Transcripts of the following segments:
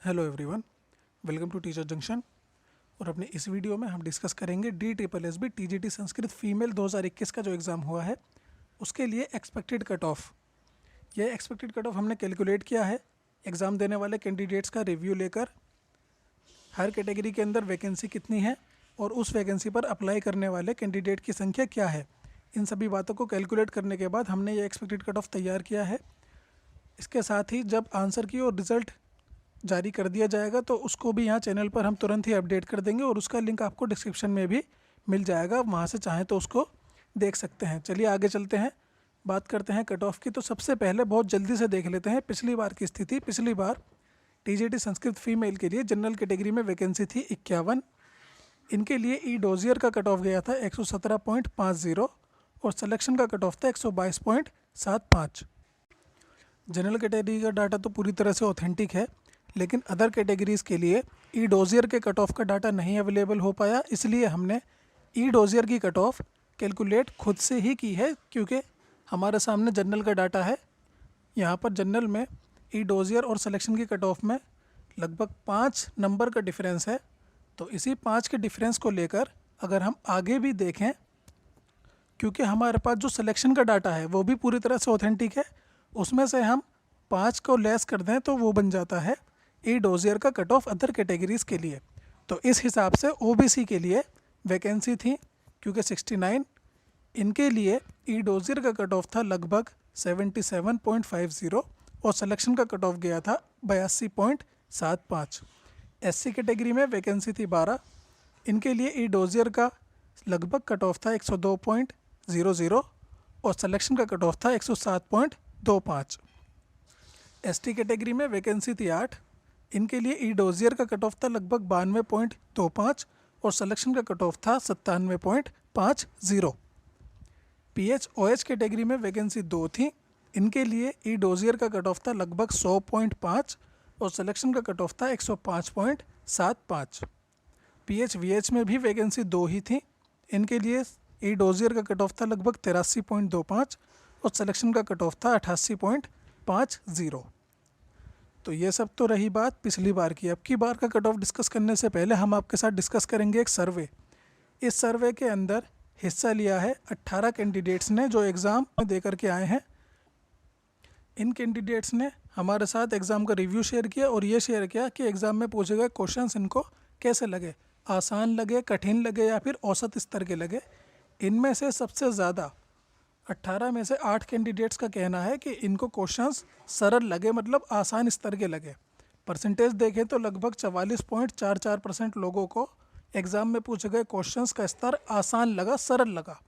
Hello everyone, welcome to teacher junction. और अपने इस वीडियो में हम डिस्कस करेंगे DSSB TGT संस्कृत फीमेल 2021 का जो एग्ज़ाम हुआ है उसके लिए एक्सपेक्टेड कट ऑफ। यह एक्सपेक्टेड कट ऑफ हमने कैलकुलेट किया है एग्ज़ाम देने वाले कैंडिडेट्स का रिव्यू लेकर। हर कैटेगरी के अंदर वैकेंसी कितनी है और उस वैकेंसी पर अप्लाई करने वाले कैंडिडेट की संख्या क्या है, इन सभी बातों को कैलकुलेट करने के बाद हमने ये एक्सपेक्टेड कट ऑफ तैयार किया है। इसके साथ ही जब आंसर की और रिज़ल्ट जारी कर दिया जाएगा तो उसको भी यहाँ चैनल पर हम तुरंत ही अपडेट कर देंगे और उसका लिंक आपको डिस्क्रिप्शन में भी मिल जाएगा, वहाँ से चाहें तो उसको देख सकते हैं। चलिए आगे चलते हैं, बात करते हैं कट ऑफ की। तो सबसे पहले बहुत जल्दी से देख लेते हैं पिछली बार की स्थिति। पिछली बार TGT संस्कृत फीमेल के लिए जनरल कैटेगरी में वैकेंसी थी 51। इनके लिए ई डोजियर का कट ऑफ गया था 117.50 और सिलेक्शन का कट ऑफ था 122.75। जनरल कैटेगरी का डाटा तो पूरी तरह से ऑथेंटिक है, लेकिन अदर कैटेगरीज़ के लिए ई डोजियर के कट ऑफ का डाटा नहीं अवेलेबल हो पाया, इसलिए हमने ई डोजियर की कट ऑफ कैलकुलेट खुद से ही की है, क्योंकि हमारे सामने जनरल का डाटा है। यहाँ पर जनरल में ई डोजियर और सिलेक्शन की कट ऑफ में लगभग 5 नंबर का डिफरेंस है। तो इसी 5 के डिफरेंस को लेकर अगर हम आगे भी देखें, क्योंकि हमारे पास जो सिलेक्शन का डाटा है वो भी पूरी तरह से ऑथेंटिक है, उसमें से हम 5 को लेस कर दें तो वो बन जाता है ई डोजियर का कट ऑफ अदर कैटेगरीज़ के लिए। तो इस हिसाब से OBC के लिए वैकेंसी थी क्योंकि 69, इनके लिए ई डोजियर का कट ऑफ था लगभग 77.50 और सिलेक्शन का कट ऑफ गया था 82.75। SC कैटेगरी में वैकेंसी थी 12, इनके लिए ई डोजियर का लगभग कट ऑफ था 102.00 और सिलेक्शन का कट ऑफ था 107.25। ST कैटेगरी में वैकेंसी थी 8, इनके लिए ई डोजियर का कट ऑफ था लगभग 92.25 और सिलेक्शन का कट ऑफ था 97.50। PH-OH कैटेगरी में वैकेंसी 2 थी, इनके लिए ई डोजियर का कट ऑफ था लगभग 100.5 और सिलेक्शन का कट ऑफ था 105.75। PH-VH में भी वैकेंसी 2 ही थी, इनके लिए ई डोजियर का कट ऑफ था लगभग 83.25 और सिलेक्शन का कट ऑफ था 88.50। तो ये सब तो रही बात पिछली बार की। अब की बार का कट ऑफ डिस्कस करने से पहले हम आपके साथ डिस्कस करेंगे एक सर्वे। इस सर्वे के अंदर हिस्सा लिया है 18 कैंडिडेट्स ने जो एग्ज़ाम में दे करके आए हैं। इन कैंडिडेट्स ने हमारे साथ एग्ज़ाम का रिव्यू शेयर किया और ये शेयर किया कि एग्ज़ाम में पूछे गए क्वेश्चंस इनको कैसे लगे, आसान लगे, कठिन लगे या फिर औसत स्तर के लगे। इनमें से सबसे ज़्यादा 18 में से 8 कैंडिडेट्स का कहना है कि इनको क्वेश्चंस सरल लगे, मतलब आसान स्तर के लगे। परसेंटेज देखें तो लगभग 44.44% लोगों को एग्ज़ाम में पूछे गए क्वेश्चंस का स्तर आसान लगा, सरल लगा।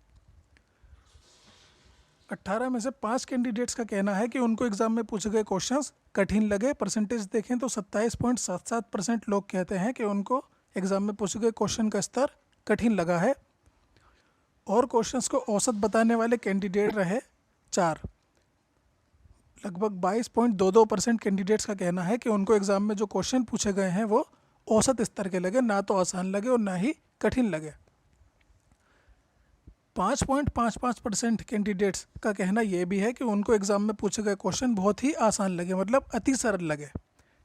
18 में से 5 कैंडिडेट्स का कहना है कि उनको एग्ज़ाम में पूछे गए क्वेश्चंस कठिन लगे। परसेंटेज देखें तो 27.77% लोग कहते हैं कि उनको एग्ज़ाम में पूछे गए क्वेश्चन का स्तर कठिन लगा है। और क्वेश्चंस को औसत बताने वाले कैंडिडेट रहे 4। लगभग 22.22% कैंडिडेट्स का कहना है कि उनको एग्ज़ाम में जो क्वेश्चन पूछे गए हैं वो औसत स्तर के लगे, ना तो आसान लगे और ना ही कठिन लगे। 5.55% कैंडिडेट्स का कहना यह भी है कि उनको एग्ज़ाम में पूछे गए क्वेश्चन बहुत ही आसान लगे, मतलब अति सरल लगे।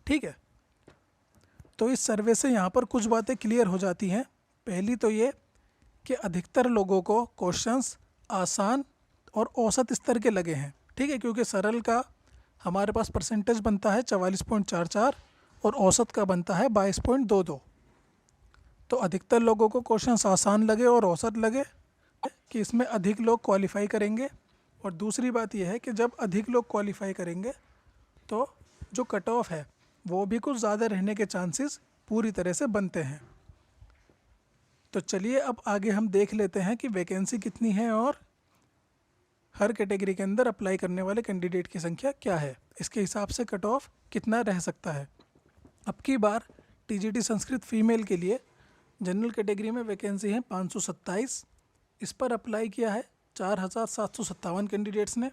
ठीक है, तो इस सर्वे से यहाँ पर कुछ बातें क्लियर हो जाती हैं। पहली तो ये कि अधिकतर लोगों को क्वेश्चंस आसान और औसत स्तर के लगे हैं। ठीक है, क्योंकि सरल का हमारे पास परसेंटेज बनता है 44.44 और औसत का बनता है 22.22। तो अधिकतर लोगों को क्वेश्चंस आसान लगे और औसत लगे कि इसमें अधिक लोग क्वालिफाई करेंगे। और दूसरी बात यह है कि जब अधिक लोग क्वालिफाई करेंगे तो जो कट ऑफ है वो भी कुछ ज़्यादा रहने के चांसेस पूरी तरह से बनते हैं। तो चलिए अब आगे हम देख लेते हैं कि वैकेंसी कितनी है और हर कैटेगरी के अंदर अप्लाई करने वाले कैंडिडेट की संख्या क्या है, इसके हिसाब से कट ऑफ कितना रह सकता है। अब की बार TGT संस्कृत फीमेल के लिए जनरल कैटेगरी में वैकेंसी है 527। इस पर अप्लाई किया है 4757 कैंडिडेट्स ने।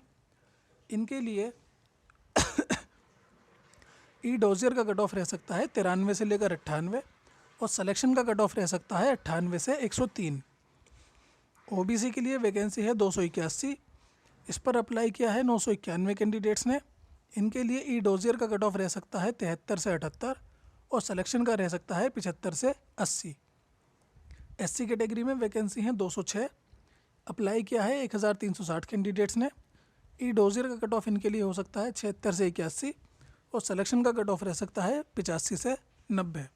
इनके लिए ई डोजियर का कट ऑफ रह सकता है 93 से लेकर 98 और सिलेक्शन का कट ऑफ रह सकता है 98 से 103। OBC के लिए वैकेंसी है 281। इस पर अप्लाई किया है 991 कैंडिडेट्स ने। इनके लिए ई डोजियर का कट ऑफ रह सकता है 73 से 78 और सिलेक्शन का रह सकता है 75 से 80। SC कैटेगरी में वैकेंसी हैं 206, अप्लाई किया है 1360 कैंडिडेट्स ने। ई डोजियर का कट ऑफ इनके लिए हो सकता है 76 से 81 और सिलेक्शन का कट ऑफ रह सकता है 85 से 90।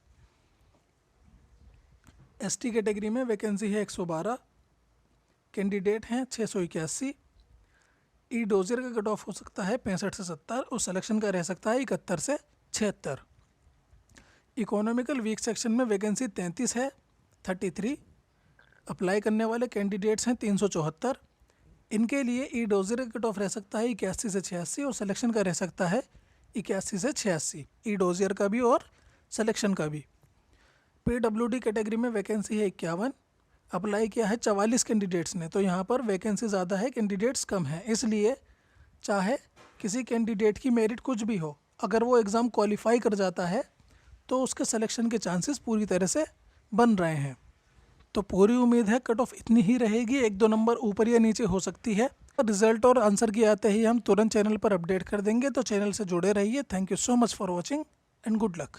ST कैटेगरी में वैकेंसी है 112, कैंडिडेट हैं 681। ई डोजियर का कट ऑफ हो सकता है 65 से 70 और सिलेक्शन का रह सकता है 71 से 76। इकोनॉमिकल वीक सेक्शन में वैकेंसी 33 है, 33। अप्लाई करने वाले कैंडिडेट्स हैं 374। इनके लिए ई डोजियर का कट ऑफ रह सकता है 81 से 86 और सिलेक्शन का रह सकता है 81 से 86, ई डोजियर का भी और सिलेक्शन का भी। PWD कैटेगरी में वैकेंसी है 51, अप्लाई किया है 44 कैंडिडेट्स ने, तो यहाँ पर वैकेंसी ज़्यादा है, कैंडिडेट्स कम हैं, इसलिए चाहे किसी कैंडिडेट की मेरिट कुछ भी हो, अगर वो एग्ज़ाम क्वालिफाई कर जाता है तो उसके सिलेक्शन के चांसेस पूरी तरह से बन रहे हैं। तो पूरी उम्मीद है कट ऑफ इतनी ही रहेगी, 1-2 नंबर ऊपर या नीचे हो सकती है। रिजल्ट और आंसर की आते ही हम तुरंत चैनल पर अपडेट कर देंगे, तो चैनल से जुड़े रहिए। Thank you so much for watching and good luck.